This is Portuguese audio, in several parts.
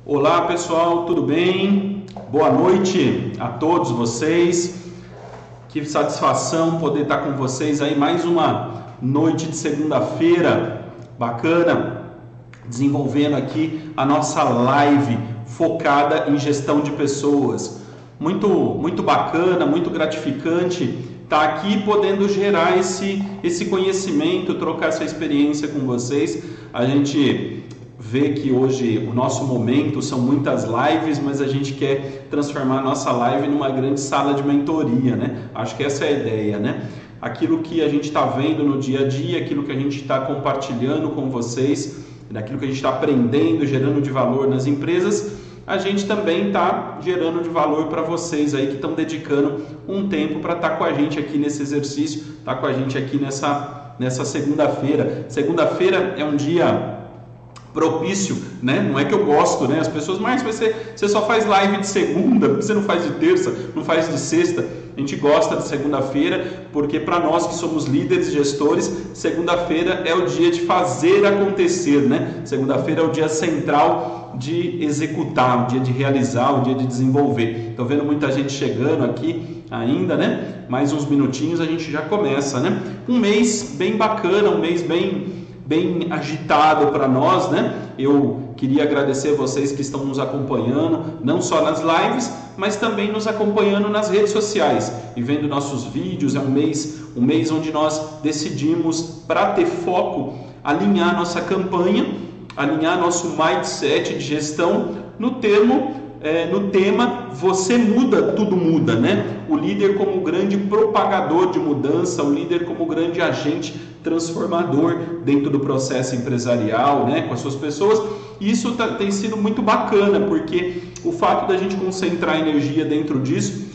Olá pessoal, tudo bem? Boa noite a todos vocês. Que satisfação poder estar com vocês aí mais uma noite de segunda-feira bacana, desenvolvendo aqui a nossa live focada em gestão de pessoas. Muito bacana, muito gratificante estar aqui podendo gerar esse conhecimento, trocar essa experiência com vocês. A gente vê que hoje o nosso momento são muitas lives, mas a gente quer transformar a nossa live numa grande sala de mentoria, né? Acho que essa é a ideia, né? Aquilo que a gente está vendo no dia a dia, aquilo que a gente está compartilhando com vocês, daquilo que a gente está aprendendo, gerando de valor nas empresas, a gente também está gerando de valor para vocês aí que estão dedicando um tempo para estar com a gente aqui nesse exercício, estar com a gente aqui nessa segunda-feira. Segunda-feira é um dia propício, né? Não é que eu gosto, né? As pessoas, mas você só faz live de segunda, você não faz de terça, não faz de sexta. A gente gosta de segunda-feira porque para nós que somos líderes e gestores, segunda-feira é o dia de fazer acontecer, né? Segunda-feira é o dia central de executar, o dia de realizar, o dia de desenvolver. Estou vendo muita gente chegando aqui ainda, né? Mais uns minutinhos a gente já começa, né? Um mês bem bacana, um mês bem agitado para nós, né? Eu queria agradecer a vocês que estão nos acompanhando, não só nas lives, mas também nos acompanhando nas redes sociais e vendo nossos vídeos. É um mês onde nós decidimos, para ter foco, alinhar nossa campanha, alinhar nosso mindset de gestão no tema você muda, tudo muda, né? O líder como grande propagador de mudança, o líder como grande agente transformador dentro do processo empresarial, né? Com as suas pessoas. Isso tem sido muito bacana, porque o fato da gente concentrar energia dentro disso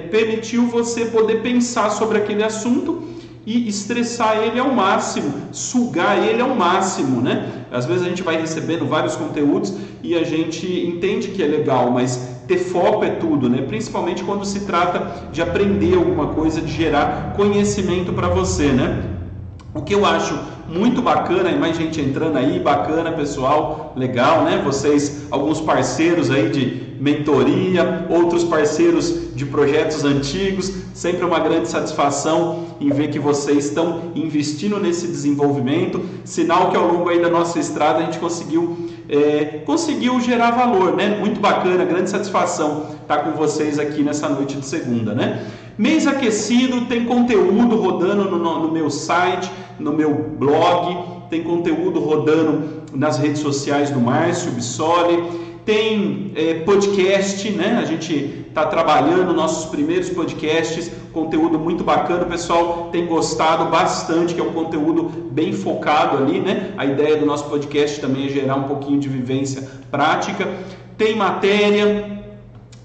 permitiu você poder pensar sobre aquele assunto e estressar ele ao máximo, sugar ele ao máximo, né? Às vezes a gente vai recebendo vários conteúdos e a gente entende que é legal, mas ter foco é tudo, né? Principalmente quando se trata de aprender alguma coisa, de gerar conhecimento para você, né? O que eu acho muito bacana, e mais gente entrando aí, bacana pessoal, legal, né? Vocês, alguns parceiros aí de mentoria, outros parceiros de projetos antigos, sempre uma grande satisfação em ver que vocês estão investindo nesse desenvolvimento, sinal que ao longo aí da nossa estrada a gente conseguiu gerar valor, né? Muito bacana, grande satisfação estar com vocês aqui nessa noite de segunda, né? Mês aquecido, tem conteúdo rodando no meu site, no meu blog, tem conteúdo rodando nas redes sociais do Márcio Bissoli, tem podcast, né? A gente está trabalhando nossos primeiros podcasts, conteúdo muito bacana, o pessoal tem gostado bastante, que é um conteúdo bem focado ali, né? A ideia do nosso podcast também é gerar um pouquinho de vivência prática. Tem matéria.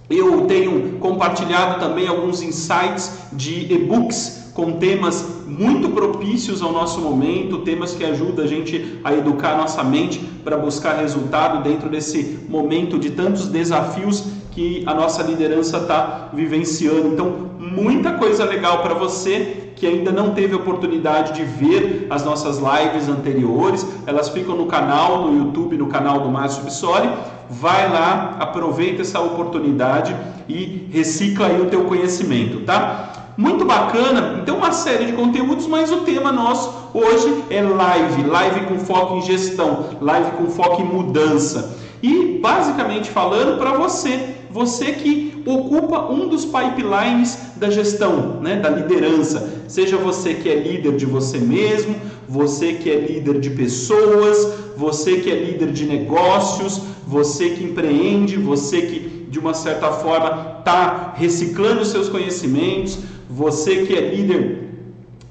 Eu tenho compartilhado também alguns insights de e-books com temas muito propícios ao nosso momento, temas que ajudam a gente a educar a nossa mente para buscar resultado dentro desse momento de tantos desafios que a nossa liderança está vivenciando. Então, muita coisa legal para você que ainda não teve oportunidade de ver as nossas lives anteriores, elas ficam no canal, no YouTube, no canal do Márcio Bissoli. Vai lá, aproveita essa oportunidade e recicla aí o teu conhecimento, tá? Muito bacana, então uma série de conteúdos, mas o tema nosso hoje é live com foco em gestão, live com foco em mudança. E basicamente falando para você que ocupa um dos pipelines da gestão, né, da liderança, seja você que é líder de você mesmo, você que é líder de pessoas, você que é líder de negócios, você que empreende, você que de uma certa forma está reciclando os seus conhecimentos, você que é líder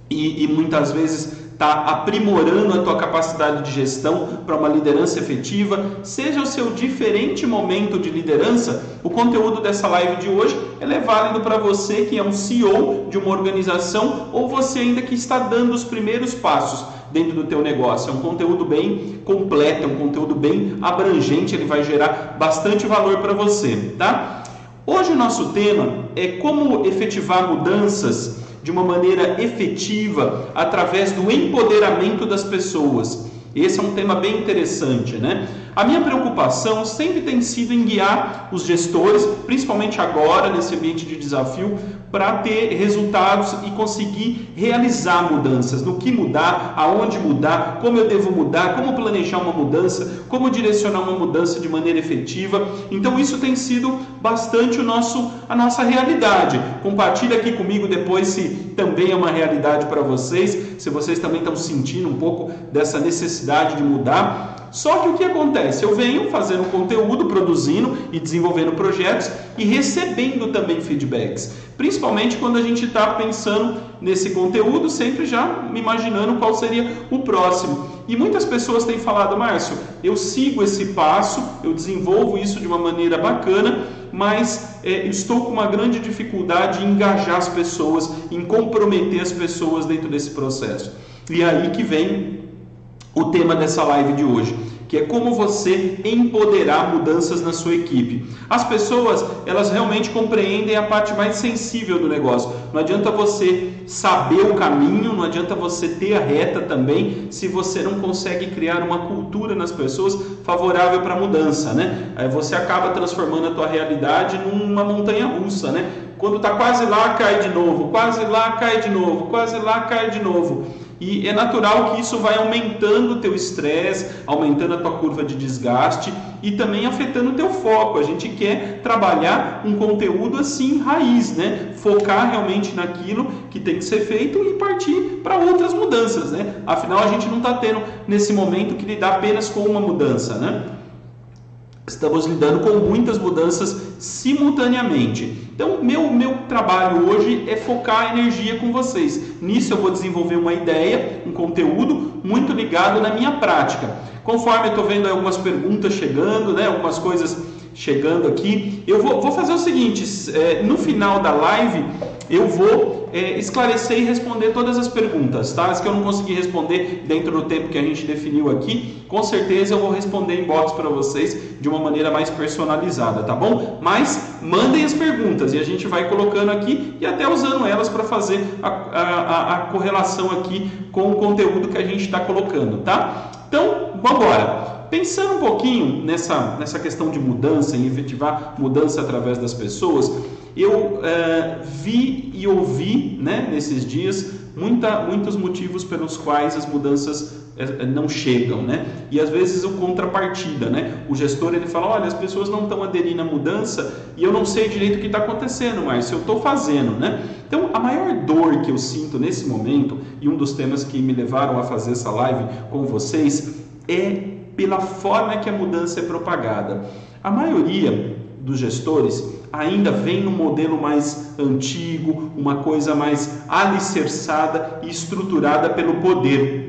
e muitas vezes está aprimorando a tua capacidade de gestão para uma liderança efetiva, seja o seu diferente momento de liderança, o conteúdo dessa live de hoje é válido para você que é um CEO de uma organização ou você ainda que está dando os primeiros passos dentro do teu negócio. É um conteúdo bem completo, é um conteúdo bem abrangente, ele vai gerar bastante valor para você, tá? Hoje o nosso tema é como efetivar mudanças de uma maneira efetiva através do empoderamento das pessoas. Esse é um tema bem interessante, né? A minha preocupação sempre tem sido em guiar os gestores, principalmente agora, nesse ambiente de desafio, para ter resultados e conseguir realizar mudanças, no que mudar, aonde mudar, como eu devo mudar, como planejar uma mudança, como direcionar uma mudança de maneira efetiva. Então isso tem sido bastante a nossa realidade. Compartilha aqui comigo depois se também é uma realidade para vocês, se vocês também estão sentindo um pouco dessa necessidade de mudar. Só que o que acontece? Eu venho fazendo conteúdo, produzindo e desenvolvendo projetos e recebendo também feedbacks. Principalmente quando a gente está pensando nesse conteúdo, sempre já me imaginando qual seria o próximo. E muitas pessoas têm falado, Márcio, eu sigo esse passo, eu desenvolvo isso de uma maneira bacana, mas estou com uma grande dificuldade em engajar as pessoas, em comprometer as pessoas dentro desse processo. E aí que vem o tema dessa live de hoje, que é como você empoderar mudanças na sua equipe. As pessoas, elas realmente compreendem a parte mais sensível do negócio. Não adianta você saber o caminho, não adianta você ter a reta também, se você não consegue criar uma cultura nas pessoas favorável para a mudança, né? Aí você acaba transformando a tua realidade numa montanha russa, né? Quando está quase lá, cai de novo, quase lá, cai de novo, quase lá, cai de novo. E é natural que isso vai aumentando o teu estresse, aumentando a tua curva de desgaste e também afetando o teu foco. A gente quer trabalhar um conteúdo assim, raiz, né? Focar realmente naquilo que tem que ser feito e partir para outras mudanças, né? Afinal, a gente não está tendo nesse momento que lidar apenas com uma mudança, né? Estamos lidando com muitas mudanças simultaneamente. Então, meu trabalho hoje é focar a energia com vocês. Nisso eu vou desenvolver uma ideia, um conteúdo muito ligado na minha prática. Conforme eu estou vendo algumas perguntas chegando, né, algumas coisas chegando aqui, eu vou fazer o seguinte, no final da live eu vou esclarecer e responder todas as perguntas, tá? As que eu não consegui responder dentro do tempo que a gente definiu aqui, com certeza eu vou responder em box para vocês de uma maneira mais personalizada, tá bom? Mas mandem as perguntas e a gente vai colocando aqui e até usando elas para fazer a correlação aqui com o conteúdo que a gente está colocando, tá? Então, vamos embora. Pensando um pouquinho nessa questão de mudança, em efetivar mudança através das pessoas, eu vi e ouvi, né, nesses dias muitos motivos pelos quais as mudanças não chegam, né? E às vezes o contrapartida, né? O gestor ele fala, olha, as pessoas não estão aderindo à mudança e eu não sei direito o que está acontecendo, mas eu estou fazendo, né? Então a maior dor que eu sinto nesse momento, e um dos temas que me levaram a fazer essa live com vocês, é pela forma que a mudança é propagada. A maioria dos gestores ainda vem no modelo mais antigo, uma coisa mais alicerçada e estruturada pelo poder.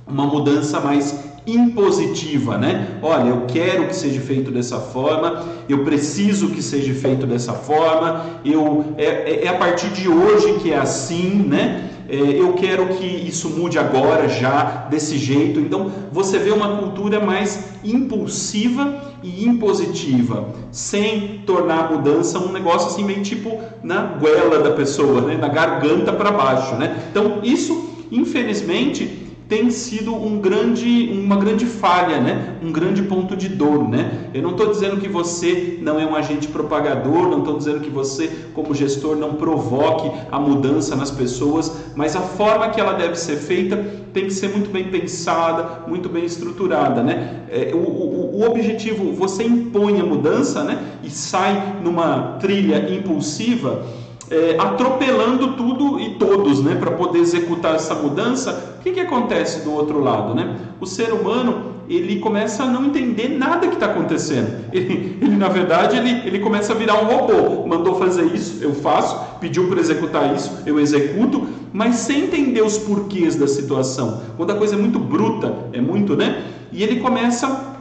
Uma mudança mais impositiva, né? Olha, eu quero que seja feito dessa forma, eu preciso que seja feito dessa forma, é a partir de hoje que é assim, né? Eu quero que isso mude agora, já, desse jeito. Então, você vê uma cultura mais impulsiva e impositiva, sem tornar a mudança um negócio assim meio tipo na goela da pessoa, né? Na garganta para baixo, né? Então, isso, infelizmente, tem sido uma grande falha, né? Um grande ponto de dor, né? Eu não estou dizendo que você não é um agente propagador, não estou dizendo que você, como gestor, não provoque a mudança nas pessoas, mas a forma que ela deve ser feita tem que ser muito bem pensada, muito bem estruturada, né? O objetivo, você impõe a mudança, né? E sai numa trilha impulsiva, atropelando tudo e todos, né, para poder executar essa mudança. O que acontece do outro lado, né? O ser humano, ele começa a não entender nada que está acontecendo. Ele na verdade, ele começa a virar um robô. Mandou fazer isso, eu faço. Pediu para executar isso, eu executo, mas sem entender os porquês da situação. Quando a coisa é muito bruta, né? E ele começa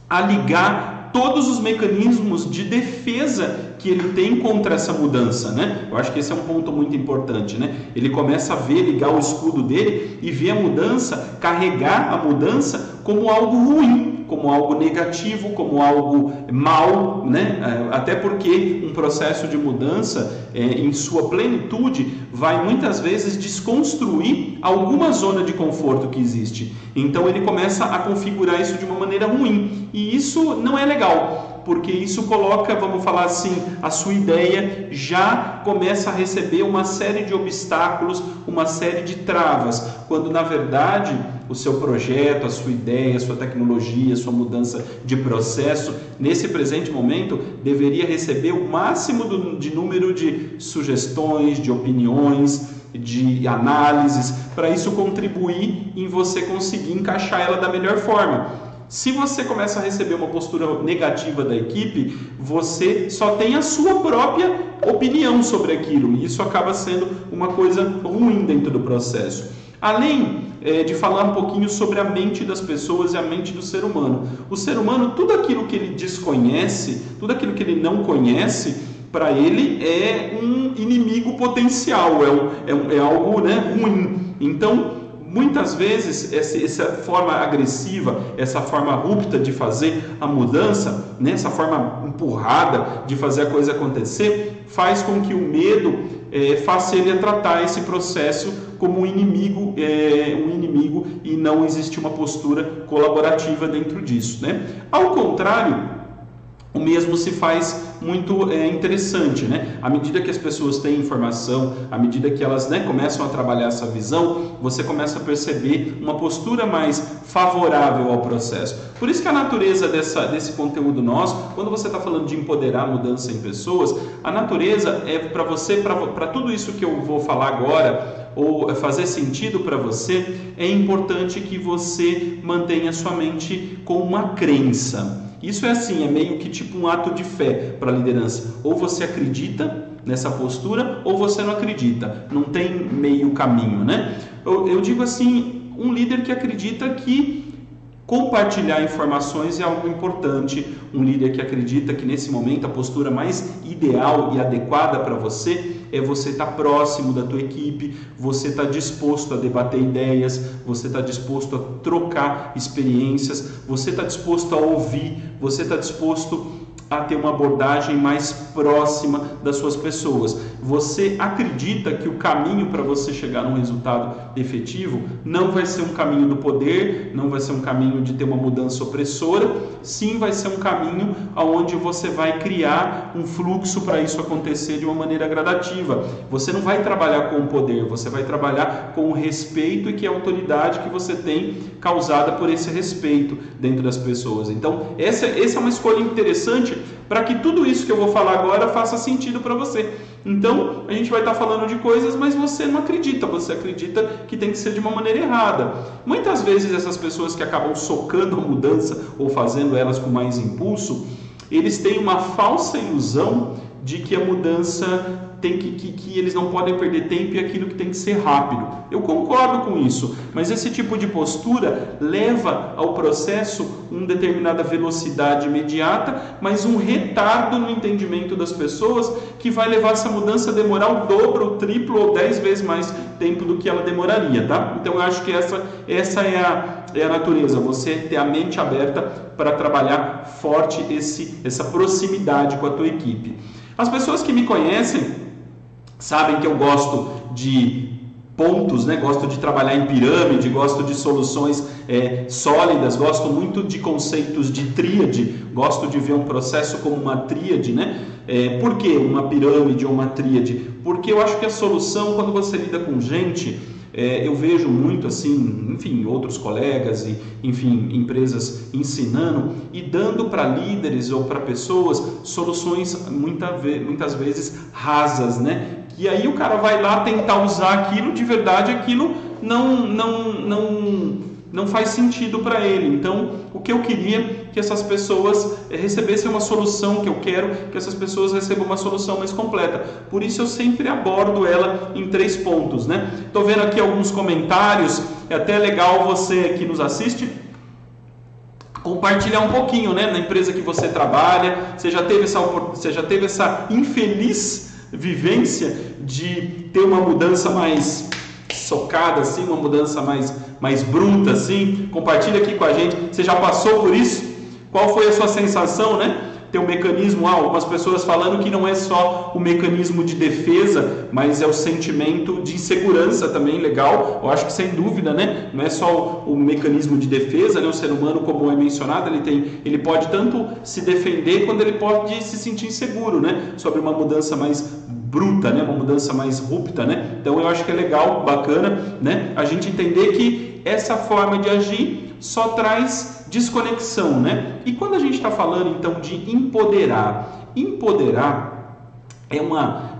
a ligar todos os mecanismos de defesa que ele tem contra essa mudança, né? Eu acho que esse é um ponto muito importante, né? Ele começa a ligar o escudo dele e ver a mudança, carregar a mudança como algo ruim, como algo negativo, como algo mal, né? Até porque um processo de mudança, em sua plenitude, vai muitas vezes desconstruir alguma zona de conforto que existe. Então ele começa a configurar isso de uma maneira ruim, e isso não é legal, porque isso coloca, vamos falar assim, a sua ideia já começa a receber uma série de obstáculos, uma série de travas, quando na verdade o seu projeto, a sua ideia, a sua tecnologia, a sua mudança de processo, nesse presente momento, deveria receber o máximo de número de sugestões, de opiniões, de análises, para isso contribuir em você conseguir encaixar ela da melhor forma. Se você começa a receber uma postura negativa da equipe, você só tem a sua própria opinião sobre aquilo, e isso acaba sendo uma coisa ruim dentro do processo. Além de falar um pouquinho sobre a mente das pessoas e a mente do ser humano. O ser humano, tudo aquilo que ele desconhece, tudo aquilo que ele não conhece, para ele é um inimigo potencial, é algo, né, ruim. Então, muitas vezes, essa forma agressiva, essa forma abrupta de fazer a mudança, né, essa forma empurrada de fazer a coisa acontecer, faz com que o medo faça ele tratar esse processo como um inimigo e não existe uma postura colaborativa dentro disso, né? Ao contrário, o mesmo se faz muito interessante, né? À medida que as pessoas têm informação, à medida que elas, né, começam a trabalhar essa visão, você começa a perceber uma postura mais favorável ao processo. Por isso que a natureza desse conteúdo nosso, quando você está falando de empoderar a mudança em pessoas, a natureza é para você, para tudo isso que eu vou falar agora, ou fazer sentido para você, é importante que você mantenha sua mente com uma crença. Isso é assim, é meio que tipo um ato de fé para a liderança. Ou você acredita nessa postura, ou você não acredita. Não tem meio caminho, né? Eu digo assim, um líder que acredita que compartilhar informações é algo importante, um líder que acredita que nesse momento a postura mais ideal e adequada para você é você estar próximo da tua equipe, você estar disposto a debater ideias, você estar disposto a trocar experiências, você estar disposto a ouvir, você estar disposto a ter uma abordagem mais próxima das suas pessoas. Você acredita que o caminho para você chegar num resultado efetivo não vai ser um caminho do poder, não vai ser um caminho de ter uma mudança opressora, sim vai ser um caminho onde você vai criar um fluxo para isso acontecer de uma maneira gradativa. Você não vai trabalhar com o poder, você vai trabalhar com o respeito e que a autoridade que você tem causada por esse respeito dentro das pessoas. Então, essa é uma escolha interessante para que tudo isso que eu vou falar agora faça sentido para você. Então, a gente vai estar falando de coisas, mas você não acredita, você acredita que tem que ser de uma maneira errada. Muitas vezes essas pessoas que acabam socando a mudança ou fazendo elas com mais impulso, eles têm uma falsa ilusão de que a mudança tem que eles não podem perder tempo e aquilo que tem que ser rápido. Eu concordo com isso, mas esse tipo de postura leva ao processo uma determinada velocidade imediata, mas um retardo no entendimento das pessoas que vai levar essa mudança a demorar o dobro, o triplo ou 10 vezes mais tempo do que ela demoraria, tá? Então eu acho que essa é a natureza, você ter a mente aberta para trabalhar forte essa proximidade com a tua equipe. As pessoas que me conhecem sabem que eu gosto de pontos, né? Gosto de trabalhar em pirâmide, gosto de soluções sólidas, gosto muito de conceitos de tríade, gosto de ver um processo como uma tríade, né? Por que uma pirâmide ou uma tríade? Porque eu acho que a solução, quando você lida com gente, eu vejo muito assim, enfim, outros colegas e, enfim, empresas ensinando e dando para líderes ou para pessoas soluções muitas vezes rasas, né? E aí o cara vai lá tentar usar aquilo, de verdade aquilo não faz sentido para ele. Então, o que eu queria que essas pessoas recebessem uma solução, que eu quero que essas pessoas recebam uma solução mais completa. Por isso eu sempre abordo ela em 3 pontos, né? Estou vendo aqui alguns comentários, é até legal você que nos assiste compartilhar um pouquinho, né? Na empresa que você trabalha, você já teve essa infeliz vivência de ter uma mudança mais socada assim, uma mudança mais bruta assim? Compartilha aqui com a gente. Você já passou por isso? Qual foi a sua sensação, né? Tem um mecanismo, algumas pessoas falando que não é só o mecanismo de defesa, mas é o sentimento de insegurança também, legal. Eu acho que sem dúvida, né? Não é só o mecanismo de defesa, né? O ser humano, como é mencionado, ele pode tanto se defender quanto ele pode se sentir inseguro, né? Sobre uma mudança mais bruta, né? Uma mudança mais rupta, né? Então eu acho que é legal, bacana, né? A gente entender que essa forma de agir só traz desconexão, né? E quando a gente está falando então de empoderar é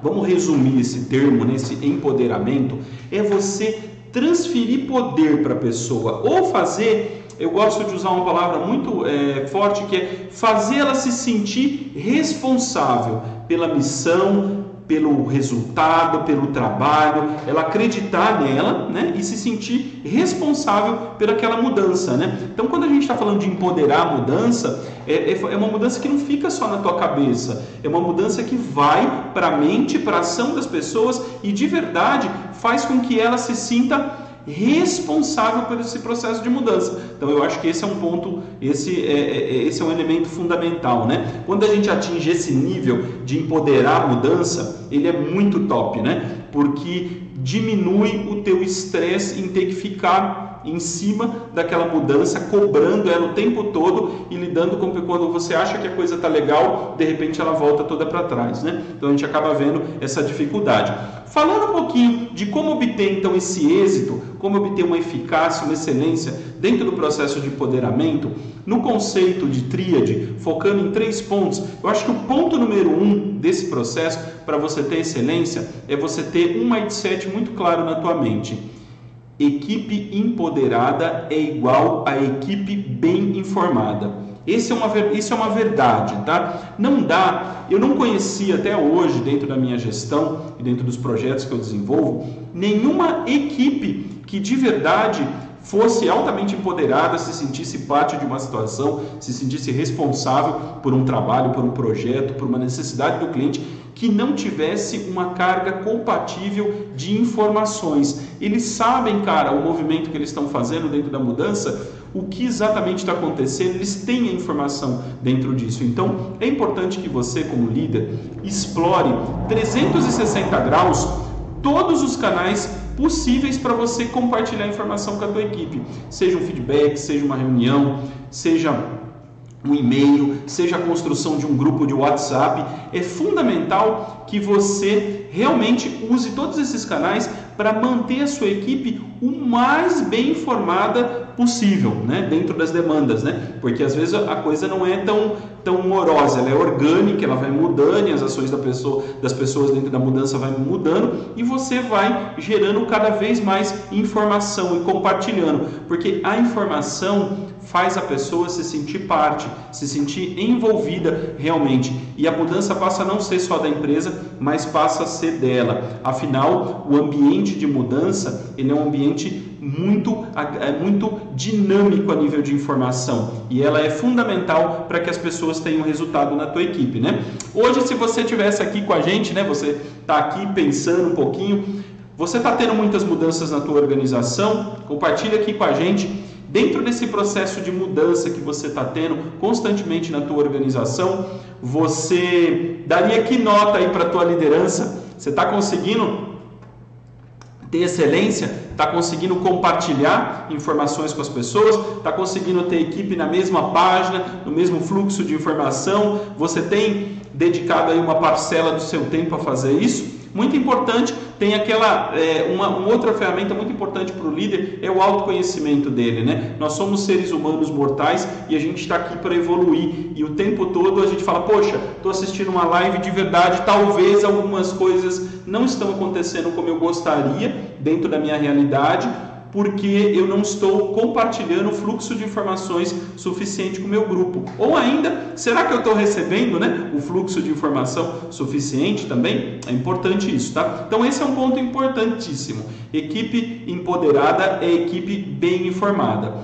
vamos resumir esse termo, né? Esse empoderamento é você transferir poder para a pessoa ou fazer, eu gosto de usar uma palavra muito forte, que é fazer ela se sentir responsável pela missão, pelo resultado, pelo trabalho, ela acreditar nela, né, e se sentir responsável por aquela mudança, né? Então, quando a gente está falando de empoderar a mudança, é uma mudança que não fica só na tua cabeça, é uma mudança que vai para a mente, para a ação das pessoas e de verdade faz com que ela se sinta responsável por esse processo de mudança. Então eu acho que esse é um ponto, esse é um elemento fundamental, né? Quando a gente atinge esse nível de empoderar a mudança, ele é muito top, né? Porque diminui o teu estresse em ter que ficar em cima daquela mudança, cobrando ela o tempo todo e lidando com quando você acha que a coisa está legal, de repente ela volta toda para trás, né? Então a gente acaba vendo essa dificuldade. Falando um pouquinho de como obter então esse êxito, como obter uma eficácia, uma excelência dentro do processo de empoderamento, no conceito de tríade, focando em 3 pontos, eu acho que o ponto número 1 desse processo para você ter excelência é você ter um mindset muito claro na tua mente. Equipe empoderada é igual a equipe bem informada. Isso é uma verdade, tá? Não dá, eu não conhecia até hoje, dentro da minha gestão e dentro dos projetos que eu desenvolvo, nenhuma equipe que de verdade fosse altamente empoderada, se sentisse parte de uma situação, se sentisse responsável por um trabalho, por um projeto, por uma necessidade do cliente, que não tivesse uma carga compatível de informações. Eles sabem, cara, o movimento que eles estão fazendo dentro da mudança, o que exatamente está acontecendo, eles têm a informação dentro disso. Então, é importante que você, como líder, explore 360 graus todos os canais possíveis para você compartilhar informação com a tua equipe. Seja um feedback, seja uma reunião, seja um e-mail, seja a construção de um grupo de WhatsApp. É fundamental que você realmente use todos esses canais para manter a sua equipe o mais bem informada possível, né? Dentro das demandas, né? Porque às vezes a coisa não é tão morosa, ela é orgânica, ela vai mudando e as ações das pessoas dentro da mudança vai mudando e você vai gerando cada vez mais informação e compartilhando, porque a informação faz a pessoa se sentir parte, se sentir envolvida realmente, e a mudança passa a não ser só da empresa, mas passa a ser dela. Afinal, o ambiente de mudança, ele é um ambiente muito dinâmico a nível de informação, e ela é fundamental para que as pessoas tenham resultado na tua equipe, né? Hoje, se você estivesse aqui com a gente, né, você está aqui pensando um pouquinho, você está tendo muitas mudanças na tua organização, compartilha aqui com a gente. Dentro desse processo de mudança que você está tendo constantemente na tua organização, você daria que nota aí para a tua liderança? Você está conseguindo ter excelência? Está conseguindo compartilhar informações com as pessoas? Está conseguindo ter equipe na mesma página, no mesmo fluxo de informação? Você tem dedicado aí uma parcela do seu tempo a fazer isso? Muito importante, tem uma outra ferramenta muito importante para o líder, é o autoconhecimento dele, né? Nós somos seres humanos mortais e a gente está aqui para evoluir, e o tempo todo a gente fala, poxa, estou assistindo uma live de verdade, talvez algumas coisas não estão acontecendo como eu gostaria dentro da minha realidade, porque eu não estou compartilhando o fluxo de informações suficiente com o meu grupo. Ou ainda, será que eu estou recebendo, né, o fluxo de informação suficiente também? É importante isso, tá? Então esse é um ponto importantíssimo. Equipe empoderada é equipe bem informada.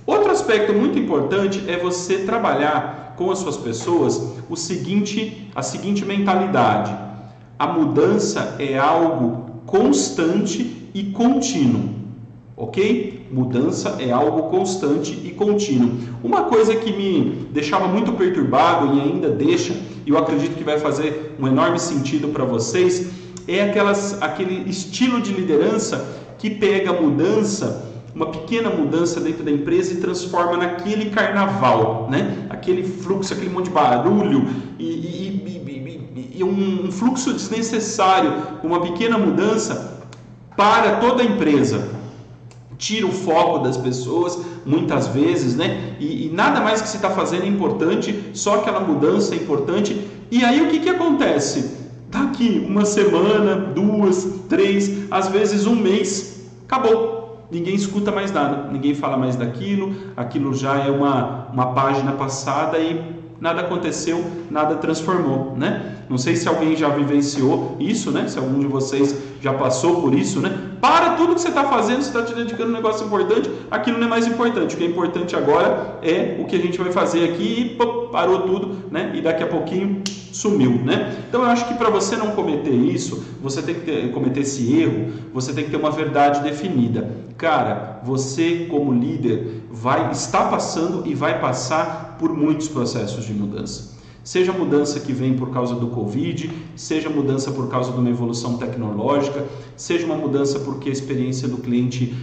Outro aspecto muito importante é você trabalhar com as suas pessoas a seguinte mentalidade. A mudança é algo constante e contínuo, ok? Mudança é algo constante e contínuo. Uma coisa que me deixava muito perturbado e ainda deixa, e eu acredito que vai fazer um enorme sentido para vocês, é aquele estilo de liderança que pega a mudança, uma pequena mudança dentro da empresa e transforma naquele carnaval, né? Aquele fluxo, aquele monte de barulho e um fluxo desnecessário, uma pequena mudança para toda a empresa. Tira o foco das pessoas, muitas vezes, né? E nada mais que se está fazendo é importante, só aquela mudança é importante. E aí o que acontece? Daqui uma semana, 2, 3, às vezes um mês, acabou. Ninguém escuta mais nada, ninguém fala mais daquilo, aquilo já é uma página passada e nada aconteceu, nada transformou, né? Não sei se alguém já vivenciou isso, né? Se algum de vocês já passou por isso, né? Para tudo que você está fazendo, você está te dedicando a um negócio importante, aquilo não é mais importante. O que é importante agora é o que a gente vai fazer aqui e parou tudo, né? E daqui a pouquinho sumiu, né? Então eu acho que para você não cometer isso, você tem que cometer esse erro, você tem que ter uma verdade definida. Cara, você como líder está passando e vai passar por muitos processos de mudança. Seja mudança que vem por causa do Covid, seja mudança por causa de uma evolução tecnológica, seja uma mudança porque a experiência do cliente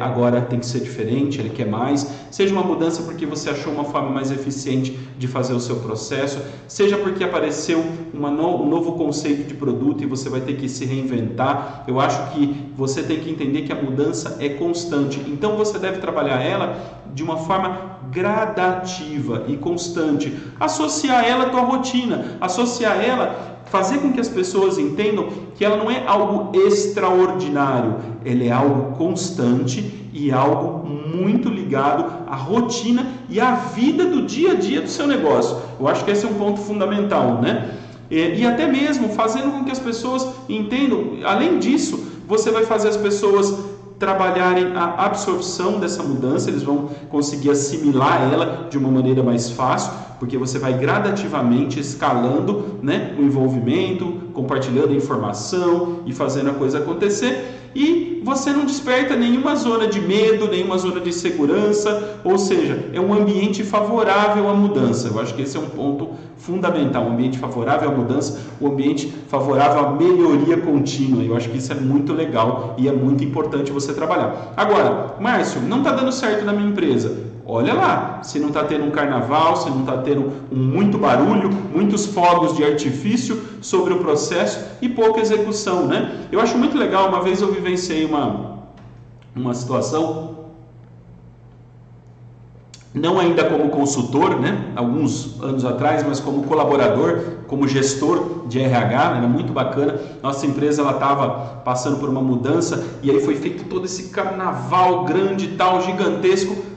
agora tem que ser diferente, ele quer mais, seja uma mudança porque você achou uma forma mais eficiente de fazer o seu processo, seja porque apareceu um novo conceito de produto e você vai ter que se reinventar. Eu acho que você tem que entender que a mudança é constante, então você deve trabalhar ela de uma forma gradativa e constante, associar ela à tua rotina, associar ela, fazer com que as pessoas entendam que ela não é algo extraordinário, ela é algo constante e algo muito ligado à rotina e à vida do dia a dia do seu negócio. Eu acho que esse é um ponto fundamental, né? E até mesmo fazendo com que as pessoas entendam, além disso, você vai fazer as pessoas trabalharem a absorção dessa mudança, eles vão conseguir assimilar ela de uma maneira mais fácil, porque você vai gradativamente escalando, né, o envolvimento, compartilhando informação e fazendo a coisa acontecer, e você não desperta nenhuma zona de medo, nenhuma zona de insegurança, ou seja, é um ambiente favorável à mudança. Eu acho que esse é um ponto fundamental, um ambiente favorável à mudança, um ambiente favorável à melhoria contínua. Eu acho que isso é muito legal e é muito importante você trabalhar. Agora, Márcio, não está dando certo na minha empresa. Olha lá, se não está tendo um carnaval, se não está tendo muito barulho, muitos fogos de artifício sobre o processo e pouca execução, né? Eu acho muito legal, uma vez eu vivenciei uma situação, não ainda como consultor, né? Alguns anos atrás, mas como colaborador, como gestor de RH, era muito bacana. Nossa empresa estava passando por uma mudança e aí foi feito todo esse carnaval grande e tal, gigantesco.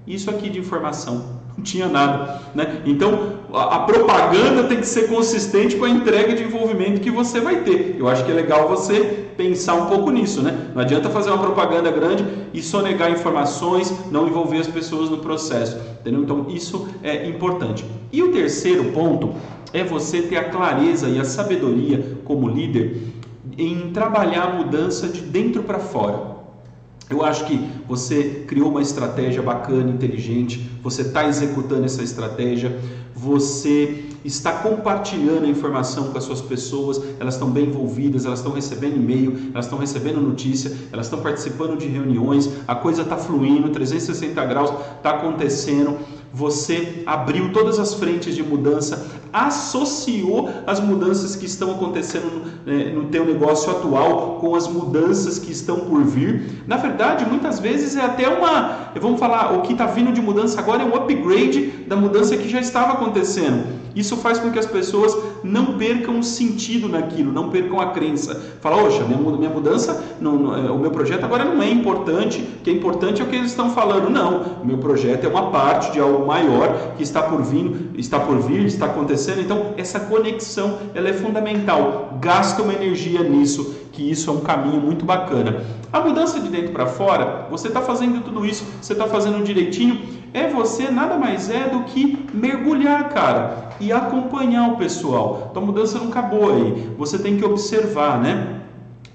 Isso aqui de informação, não tinha nada, né? Então a propaganda tem que ser consistente com a entrega de envolvimento que você vai ter. Eu acho que é legal você pensar um pouco nisso, né? Não adianta fazer uma propaganda grande e sonegar informações, não envolver as pessoas no processo, entendeu? Então isso é importante. E o terceiro ponto é você ter a clareza e a sabedoria como líder em trabalhar a mudança de dentro para fora. Eu acho que você criou uma estratégia bacana, inteligente, você está executando essa estratégia, você está compartilhando a informação com as suas pessoas, elas estão bem envolvidas, elas estão recebendo e-mail, elas estão recebendo notícia, elas estão participando de reuniões, a coisa está fluindo, 360 graus está acontecendo, você abriu todas as frentes de mudança, associou as mudanças que estão acontecendo no teu negócio atual com as mudanças que estão por vir. Na verdade, muitas vezes é até vamos falar, o que está vindo de mudança agora é um upgrade da mudança que já estava acontecendo. Isso faz com que as pessoas não percam o sentido naquilo, não percam a crença. Fala, oxa, minha mudança, o meu projeto agora não é importante, o que é importante é o que eles estão falando. Não, o meu projeto é uma parte de algo maior que está por vir, está acontecendo. Então, essa conexão ela é fundamental. Gasta uma energia nisso, que isso é um caminho muito bacana. A mudança de dentro para fora, você está fazendo tudo isso, você está fazendo direitinho, você nada mais é do que mergulhar, cara, e acompanhar o pessoal. Então a mudança não acabou aí, você tem que observar, né?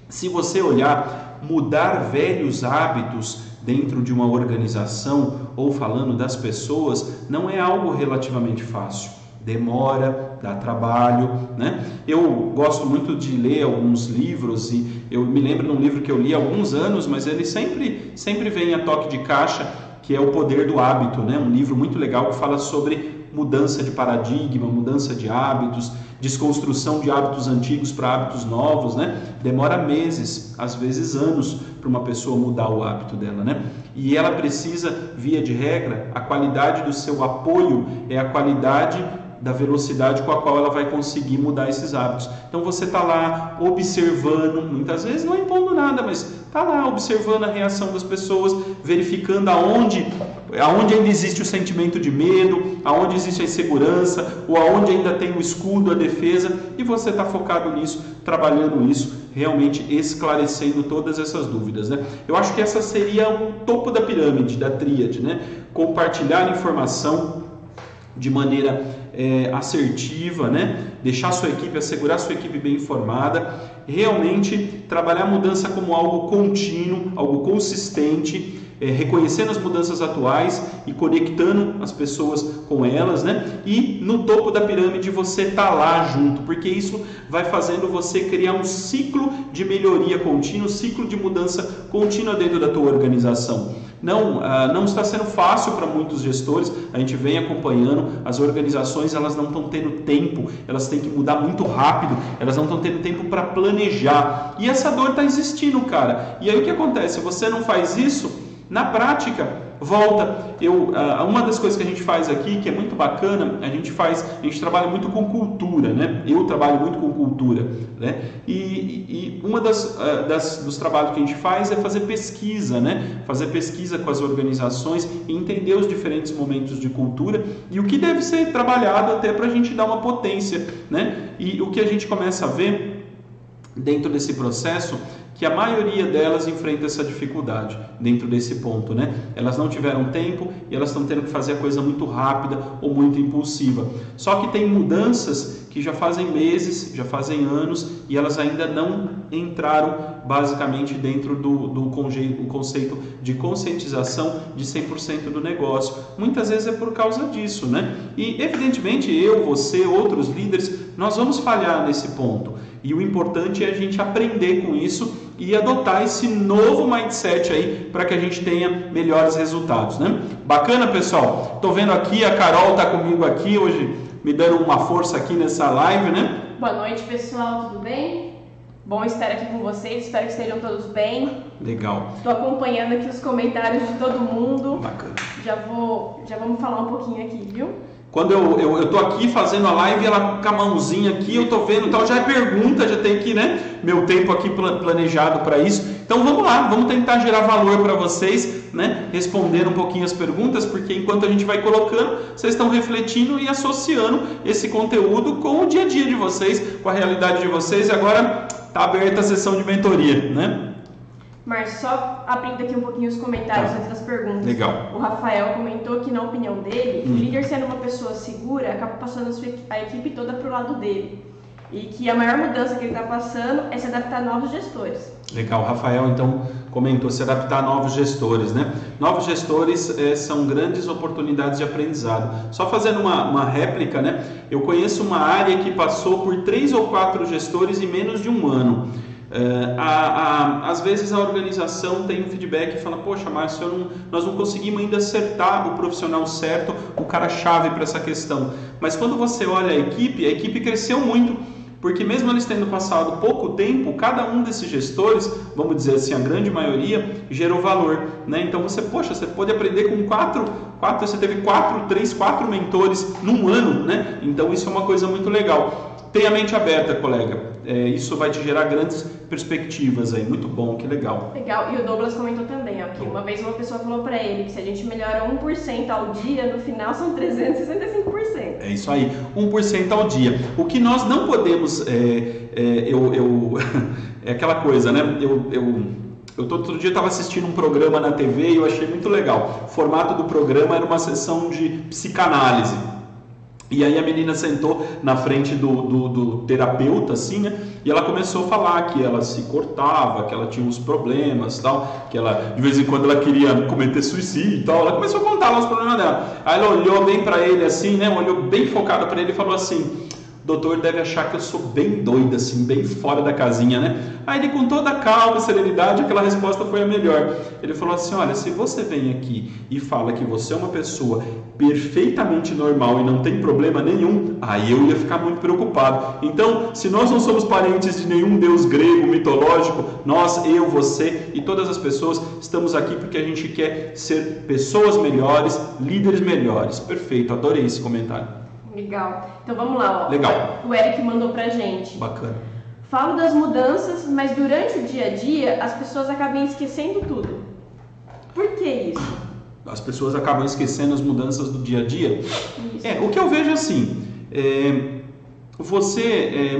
Se você olhar mudar velhos hábitos dentro de uma organização ou falando das pessoas não é algo relativamente fácil. Demora, dá trabalho, né? Eu gosto muito de ler alguns livros e eu me lembro de um livro que eu li há alguns anos, mas ele sempre vem a toque de caixa, que é O Poder do Hábito, né? Um livro muito legal que fala sobre mudança de paradigma, mudança de hábitos, desconstrução de hábitos antigos para hábitos novos, né? Demora meses, às vezes anos, para uma pessoa mudar o hábito dela, né? E ela precisa, via de regra, a qualidade do seu apoio é a qualidade da velocidade com a qual ela vai conseguir mudar esses hábitos. Então você está lá observando, muitas vezes não impondo nada, mas está lá observando a reação das pessoas, verificando aonde ainda existe o sentimento de medo, aonde existe a insegurança, ou aonde ainda tem o escudo, a defesa, e você está focado nisso, trabalhando isso, realmente esclarecendo todas essas dúvidas, né? Eu acho que essa seria o topo da pirâmide, da tríade, né? Compartilhar informação de maneira assertiva, né? Deixar sua equipe, assegurar sua equipe bem informada, realmente trabalhar a mudança como algo contínuo, algo consistente, reconhecendo as mudanças atuais e conectando as pessoas com elas, né? E no topo da pirâmide você tá lá junto, porque isso vai fazendo você criar um ciclo de melhoria contínua, um ciclo de mudança contínua dentro da tua organização. Não está sendo fácil para muitos gestores, a gente vem acompanhando, as organizações elas não estão tendo tempo, elas têm que mudar muito rápido, elas não estão tendo tempo para planejar, e essa dor está existindo, cara. E aí o que acontece? Você não faz isso, na prática, volta. Uma das coisas que a gente faz aqui, que é muito bacana, a gente trabalha muito com cultura, né? Eu trabalho muito com cultura, né? E uma dos trabalhos que a gente faz é fazer pesquisa, né? Fazer pesquisa com as organizações e entender os diferentes momentos de cultura e o que deve ser trabalhado até para a gente dar uma potência, né? E o que a gente começa a ver dentro desse processo, que a maioria delas enfrenta essa dificuldade dentro desse ponto, né? Elas não tiveram tempo e elas estão tendo que fazer a coisa muito rápida ou muito impulsiva. Só que tem mudanças que já fazem meses, já fazem anos e elas ainda não entraram basicamente dentro do conceito de conscientização de 100% do negócio. Muitas vezes é por causa disso, né? E evidentemente eu, você, outros líderes, nós vamos falhar nesse ponto. E o importante é a gente aprender com isso e adotar esse novo mindset aí para que a gente tenha melhores resultados, né? Bacana, pessoal? Tô vendo aqui, a Carol tá comigo aqui hoje, me dando uma força aqui nessa live, né? Boa noite, pessoal, tudo bem? Bom estar aqui com vocês, espero que estejam todos bem. Legal. Estou acompanhando aqui os comentários de todo mundo. Bacana. Já vamos falar um pouquinho aqui, viu? Quando eu tô aqui fazendo a live, ela com a mãozinha aqui, eu tô vendo tal, já é pergunta, já tem que, né? Meu tempo aqui planejado para isso. Então vamos lá, vamos tentar gerar valor para vocês, né? Respondendo um pouquinho as perguntas, porque enquanto a gente vai colocando, vocês estão refletindo e associando esse conteúdo com o dia a dia de vocês, com a realidade de vocês. E agora tá aberta a sessão de mentoria, né? Márcio, só abrindo aqui um pouquinho os comentários antes das perguntas. Legal. O Rafael comentou que, na opinião dele, o líder sendo uma pessoa segura, acaba passando a equipe toda para o lado dele. E que a maior mudança que ele está passando é se adaptar a novos gestores. Legal. O Rafael, então, comentou se adaptar a novos gestores, né? Novos gestores são grandes oportunidades de aprendizado. Só fazendo uma réplica, né? Eu conheço uma área que passou por 3 ou 4 gestores em menos de um ano. Às vezes a organização tem um feedback e fala, poxa, Márcio, nós não conseguimos ainda acertar o profissional certo, o cara-chave para essa questão. Mas quando você olha a equipe cresceu muito, porque mesmo eles tendo passado pouco tempo, cada um desses gestores, vamos dizer assim, a grande maioria, gerou valor, né? Então você pode aprender com você teve 4 mentores num ano, né? Então isso é uma coisa muito legal. Tenha a mente aberta, colega. Isso vai te gerar grandes perspectivas aí. Muito bom, que legal. Legal. E o Douglas comentou também, ó, que uma vez uma pessoa falou para ele que se a gente melhora 1% ao dia, no final são 365%. É isso aí, 1% ao dia. O que nós não podemos... é aquela coisa, né? Outro dia estava assistindo um programa na TV e eu achei muito legal. O formato do programa era uma sessão de psicanálise. E aí a menina sentou na frente do terapeuta, assim, né? E ela começou a falar que ela se cortava, que ela tinha uns problemas, tal, que ela, de vez em quando, ela queria cometer suicídio e tal. Ela começou a contar lá os problemas dela. Aí ela olhou bem para ele, assim, né? Olhou bem focada para ele e falou assim: doutor deve achar que eu sou bem doida, assim, bem fora da casinha, né? Aí ele, com toda a calma e serenidade, aquela resposta foi a melhor. Ele falou assim: olha, se você vem aqui e fala que você é uma pessoa perfeitamente normal e não tem problema nenhum, aí eu ia ficar muito preocupado. Então, se nós não somos parentes de nenhum deus grego, mitológico, nós, eu, você e todas as pessoas estamos aqui porque a gente quer ser pessoas melhores, líderes melhores. Perfeito, adorei esse comentário. Legal. Então vamos lá, ó. Legal. O Eric mandou pra gente. Bacana. Falo das mudanças, mas durante o dia a dia as pessoas acabam esquecendo tudo. Por que isso? As pessoas acabam esquecendo as mudanças do dia a dia. Isso. O que eu vejo assim,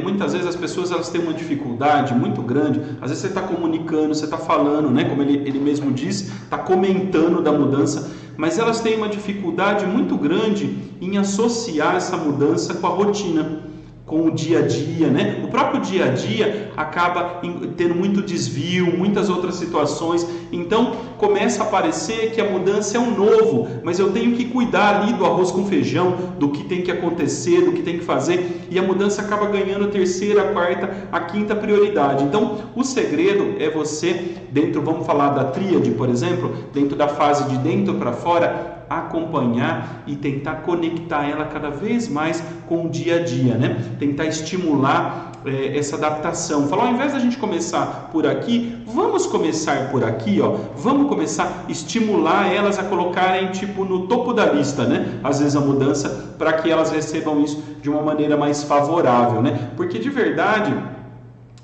muitas vezes as pessoas elas têm uma dificuldade muito grande. Às vezes você está comunicando, você está falando, né, como ele mesmo disse, está comentando da mudança, mas elas têm uma dificuldade muito grande em associar essa mudança com a rotina, com o dia a dia, né? O próprio dia a dia acaba tendo muito desvio, muitas outras situações, então começa a parecer que a mudança é um novo, mas eu tenho que cuidar ali do arroz com feijão, do que tem que acontecer, do que tem que fazer, e a mudança acaba ganhando a terceira, a quarta, a quinta prioridade. Então o segredo é você, vamos falar da tríade, por exemplo, dentro da fase de dentro para fora, acompanhar e tentar conectar ela cada vez mais com o dia a dia, né? Tentar estimular essa adaptação. Falar, ao invés da gente começar por aqui, vamos começar por aqui, ó. Vamos começar a estimular elas a colocarem tipo no topo da lista, né? Às vezes a mudança, para que elas recebam isso de uma maneira mais favorável, né? Porque de verdade,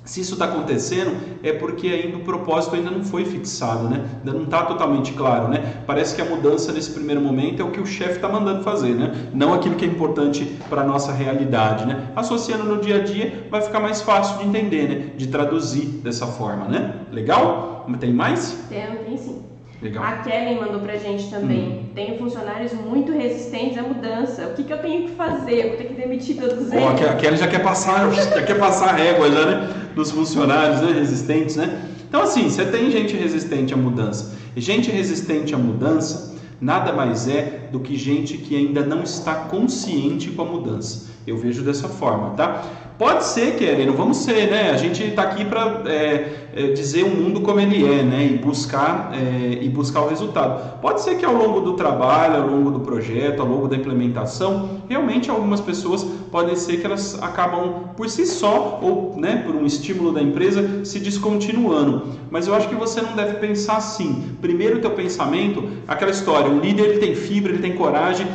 se isso está acontecendo, é porque ainda o propósito ainda não foi fixado, né? Ainda não está totalmente claro, né? Parece que a mudança nesse primeiro momento é o que o chefe está mandando fazer, né? Não aquilo que é importante para a nossa realidade, né? Associando no dia a dia, vai ficar mais fácil de entender, né? De traduzir dessa forma, né? Legal? Tem mais? Tem sim. Legal. A Kelly mandou pra gente também. Tenho funcionários muito resistentes à mudança. O que eu tenho que fazer? Eu vou ter que demitir todos eles? A Kelly já quer passar a régua já, né? Dos funcionários, né? Resistentes, né? Então assim, você tem gente resistente à mudança. E gente resistente à mudança nada mais é do que gente que ainda não está consciente com a mudança. Eu vejo dessa forma, tá? Pode ser, Kelly, não vamos ser, né? A gente está aqui para dizer o mundo como ele é, né? E buscar o resultado. Pode ser que ao longo do trabalho, ao longo do projeto, ao longo da implementação, realmente algumas pessoas podem ser que elas acabam por si só, ou né, por um estímulo da empresa, se descontinuando. Mas eu acho que você não deve pensar assim. Primeiro o teu pensamento, aquela história, um líder ele tem fibra, ele tem coragem.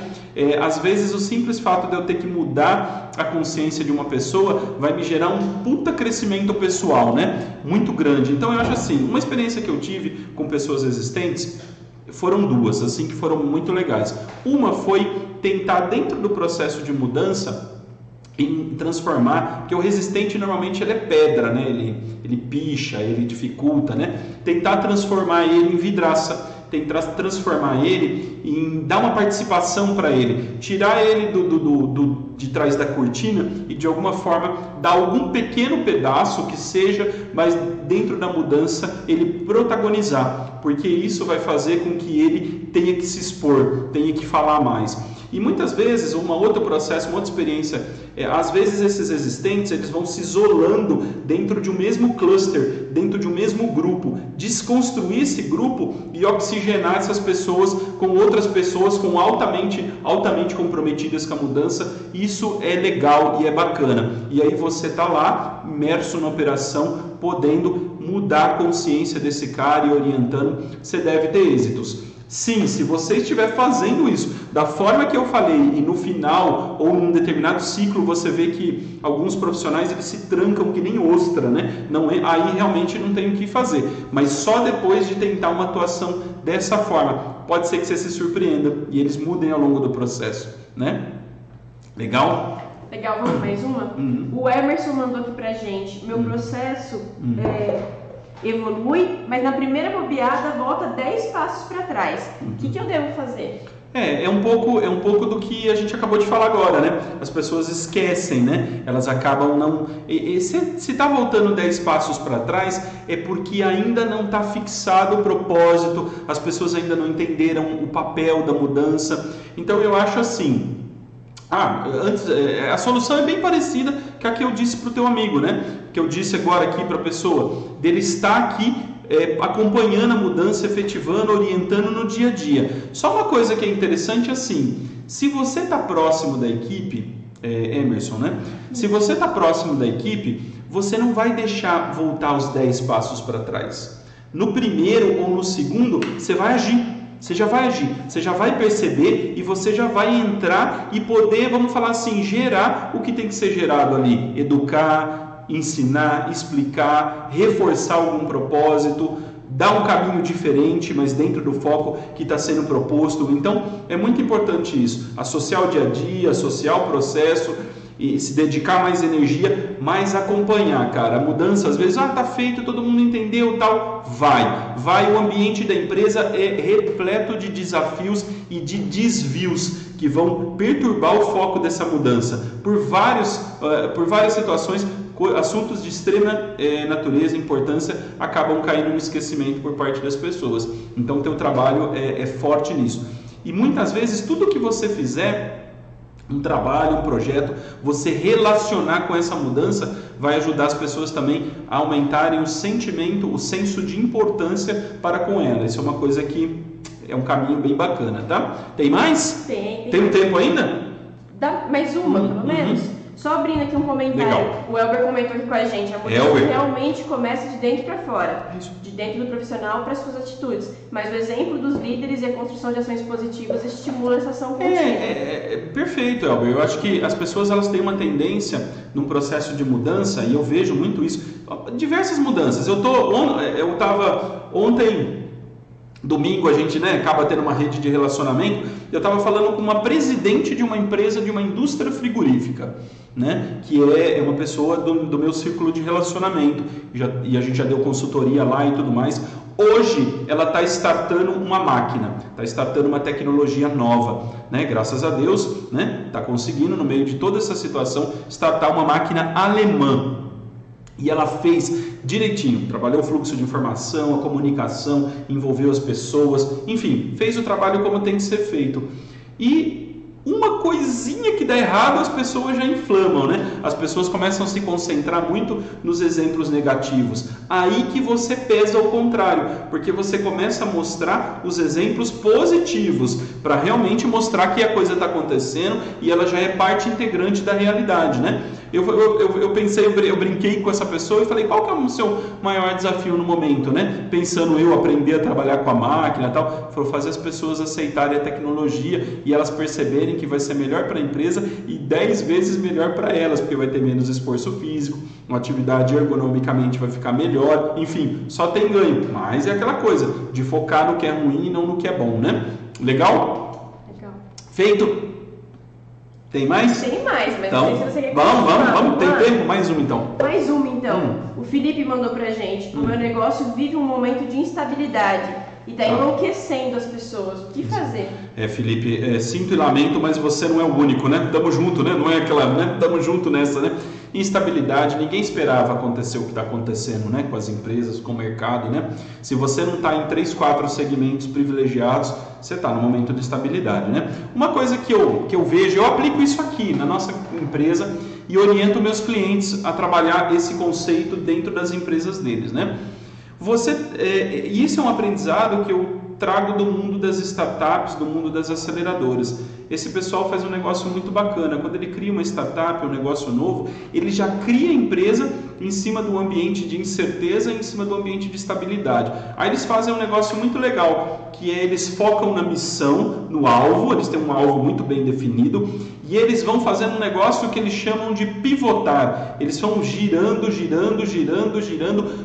Às vezes o simples fato de eu ter que mudar a consciência de uma pessoa vai me gerar um puta crescimento pessoal, né? Muito grande. Então eu acho assim, uma experiência que eu tive com pessoas resistentes foram duas, assim, que foram muito legais. Uma foi tentar dentro do processo de mudança em transformar, porque o resistente normalmente ele é pedra, né? Ele picha, ele dificulta, né? Tentar transformar ele em vidraça, tentar transformar ele em dar uma participação para ele, tirar ele de trás da cortina e de alguma forma dar algum pequeno pedaço que seja, mas dentro da mudança ele protagonizar, porque isso vai fazer com que ele tenha que se expor, tenha que falar mais. E muitas vezes, um outro processo, uma outra experiência, às vezes esses resistentes eles vão se isolando dentro de um mesmo cluster, dentro de um mesmo grupo, desconstruir esse grupo e oxigenar essas pessoas com outras pessoas altamente comprometidas com a mudança. Isso é legal e é bacana. E aí você está lá, imerso na operação, podendo mudar a consciência desse cara e orientando, você deve ter êxitos. Sim, se você estiver fazendo isso da forma que eu falei e no final ou num determinado ciclo você vê que alguns profissionais eles se trancam que nem ostra, né? Não é, aí realmente não tem o que fazer, mas só depois de tentar uma atuação dessa forma, pode ser que você se surpreenda e eles mudem ao longo do processo, né? Legal? Legal, vamos mais uma? O Emerson mandou aqui pra gente, meu processo evolui, mas na primeira bobeada volta 10 passos para trás. O que eu devo fazer? É um pouco do que a gente acabou de falar agora, né? As pessoas esquecem, né? Elas acabam não... se está voltando 10 passos para trás, é porque ainda não está fixado o propósito, as pessoas ainda não entenderam o papel da mudança. Então eu acho assim... a solução é bem parecida com a que eu disse para o teu amigo, né? Que eu disse agora aqui para a pessoa, dele estar aqui acompanhando a mudança, efetivando, orientando no dia a dia. Só uma coisa que é interessante assim, se você está próximo da equipe, Emerson, né? Se você está próximo da equipe, você não vai deixar voltar os 10 passos para trás. No primeiro ou no segundo, você vai agir. Você já vai agir, você já vai perceber e você já vai entrar e poder, vamos falar assim, gerar o que tem que ser gerado ali, educar, ensinar, explicar, reforçar algum propósito, dar um caminho diferente, mas dentro do foco que está sendo proposto. Então, é muito importante isso, associar o dia a dia, associar o processo e se dedicar mais energia, mais acompanhar, cara. A mudança, às vezes, tá feito, todo mundo entendeu, tal, vai, o ambiente da empresa é repleto de desafios e de desvios que vão perturbar o foco dessa mudança, por várias situações. Assuntos de extrema natureza e importância acabam caindo no esquecimento por parte das pessoas. Então, teu trabalho é forte nisso. E muitas vezes, tudo que você fizer, um trabalho, um projeto, você relacionar com essa mudança, vai ajudar as pessoas também a aumentarem o sentimento, o senso de importância para com ela. Isso é uma coisa que é um caminho bem bacana, tá? Tem mais? Tem um tempo ainda? Dá mais uma, pelo menos. Só abrindo aqui um comentário, legal. O Elber comentou aqui com a gente, a mudança realmente começa de dentro para fora, de dentro do profissional para as suas atitudes, mas o exemplo dos líderes e a construção de ações positivas estimula essa ação contínua. Perfeito, Elber. Eu acho que as pessoas elas têm uma tendência num processo de mudança, e eu vejo muito isso, diversas mudanças. Eu estava ontem... Domingo a gente acaba tendo uma rede de relacionamento. Eu estava falando com uma presidente de uma empresa, de uma indústria frigorífica, né? Que é uma pessoa do meu círculo de relacionamento, e a gente já deu consultoria lá e tudo mais. Hoje ela está startando uma máquina, está startando uma tecnologia nova, né? Graças a Deus, né? Está conseguindo, no meio de toda essa situação, startar uma máquina alemã. E ela fez direitinho, trabalhou o fluxo de informação, a comunicação, envolveu as pessoas, enfim, fez o trabalho como tem que ser feito. E uma coisinha que dá errado, as pessoas já inflamam, né? As pessoas começam a se concentrar muito nos exemplos negativos. Aí que você pesa ao contrário, porque você começa a mostrar os exemplos positivos, para realmente mostrar que a coisa está acontecendo e ela já é parte integrante da realidade, né? Eu pensei, eu brinquei com essa pessoa e falei, qual que é o seu maior desafio no momento, né? Pensando eu aprender a trabalhar com a máquina e tal, foi fazer as pessoas aceitarem a tecnologia e elas perceberem que vai ser melhor para a empresa e 10 vezes melhor para elas, porque vai ter menos esforço físico, uma atividade ergonomicamente vai ficar melhor, enfim, só tem ganho. Mas é aquela coisa de focar no que é ruim e não no que é bom, né? Legal? Legal. Feito? Tem mais? Tem mais, mas então, não sei se você quer vamos, tem tempo? Mais uma então. Mais uma então. O Felipe mandou pra gente, o meu negócio vive um momento de instabilidade e está enlouquecendo as pessoas. O que fazer? Felipe, sinto e lamento, mas você não é o único, né? Tamo junto, né? Não é aquela, né? Tamo junto nessa, né? Instabilidade, ninguém esperava acontecer o que está acontecendo, né? Com as empresas, com o mercado, né? Se você não está em 3, 4 segmentos privilegiados, você está no momento de estabilidade, né? Uma coisa que eu vejo, eu aplico isso aqui na nossa empresa e oriento meus clientes a trabalhar esse conceito dentro das empresas deles, né? Isso é um aprendizado que eu trago do mundo das startups, do mundo das aceleradoras. Esse pessoal faz um negócio muito bacana. Quando ele cria uma startup, um negócio novo, ele já cria a empresa em cima do ambiente de incerteza, em cima do ambiente de estabilidade. Aí eles fazem um negócio muito legal, que é eles focam na missão, no alvo, eles têm um alvo muito bem definido, e eles vão fazendo um negócio que eles chamam de pivotar. Eles vão girando,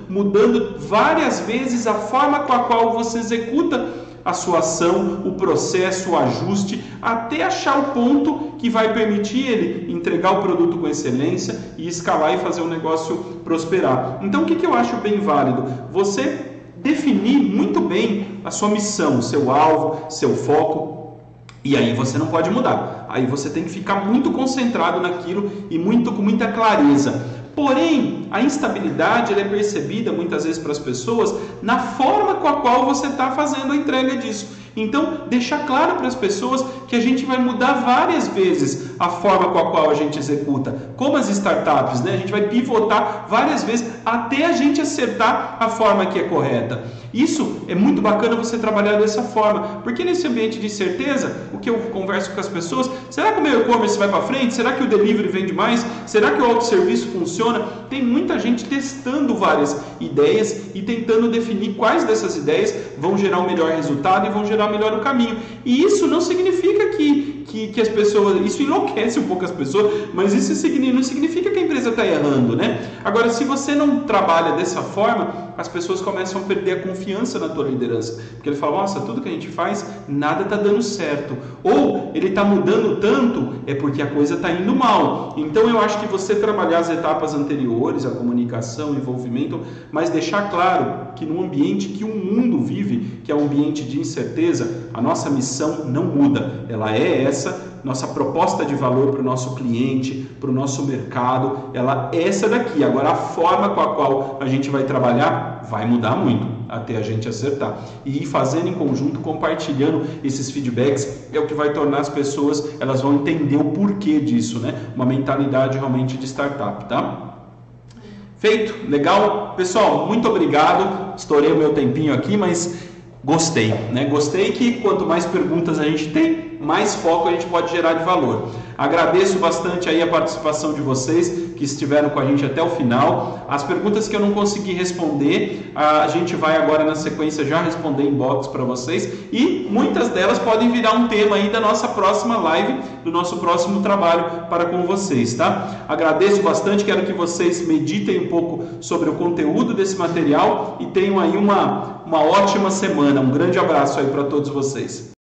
mudando várias vezes a forma com a qual você executa a sua ação, o processo, o ajuste, até achar o ponto que vai permitir ele entregar o produto com excelência e escalar e fazer o negócio prosperar. Então, o que eu acho bem válido? Você definir muito bem a sua missão, seu alvo, seu foco, E aí você não pode mudar. Aí você tem que ficar muito concentrado naquilo e com muita clareza. Porém, a instabilidade ela é percebida muitas vezes para as pessoas na forma com a qual você está fazendo a entrega disso. Então, deixar claro para as pessoas que a gente vai mudar várias vezes a forma com a qual a gente executa. Como as startups, né? A gente vai pivotar várias vezes até a gente acertar a forma que é correta. Isso é muito bacana você trabalhar dessa forma, porque nesse ambiente de incerteza, o que eu converso com as pessoas, será que o meu e-commerce vai para frente? Será que o delivery vende mais? Será que o autosserviço funciona? Tem muita gente testando várias ideias e tentando definir quais dessas ideias vão gerar o melhor resultado e vão gerar melhor o caminho. E isso não significa que as pessoas, isso enlouquece um pouco as pessoas, mas isso não significa que a empresa está errando, né? Agora, se você não trabalha dessa forma, as pessoas começam a perder a confiança na tua liderança, porque ele fala, nossa, tudo que a gente faz, nada está dando certo, ou ele está mudando tanto, é porque a coisa está indo mal. Então eu acho que você trabalhar as etapas anteriores, a comunicação, o envolvimento, mas deixar claro que no ambiente que o mundo vive, que é um ambiente de incerteza, a nossa missão não muda, ela é essa, nossa proposta de valor para o nosso cliente, para o nosso mercado, ela é essa daqui. Agora a forma com a qual a gente vai trabalhar vai mudar muito até a gente acertar. E ir fazendo em conjunto, compartilhando esses feedbacks é o que vai tornar as pessoas, elas vão entender o porquê disso, né? Uma mentalidade realmente de startup, tá? Feito? Legal? Pessoal, muito obrigado. Estourei o meu tempinho aqui, mas gostei, né? Gostei que quanto mais perguntas a gente tem, mais foco a gente pode gerar de valor. Agradeço bastante aí a participação de vocês que estiveram com a gente até o final. As perguntas que eu não consegui responder, a gente vai agora na sequência já responder em box para vocês e muitas delas podem virar um tema aí da nossa próxima live, do nosso próximo trabalho para com vocês, tá? Agradeço bastante, quero que vocês meditem um pouco sobre o conteúdo desse material e tenham aí uma ótima semana. Um grande abraço aí para todos vocês.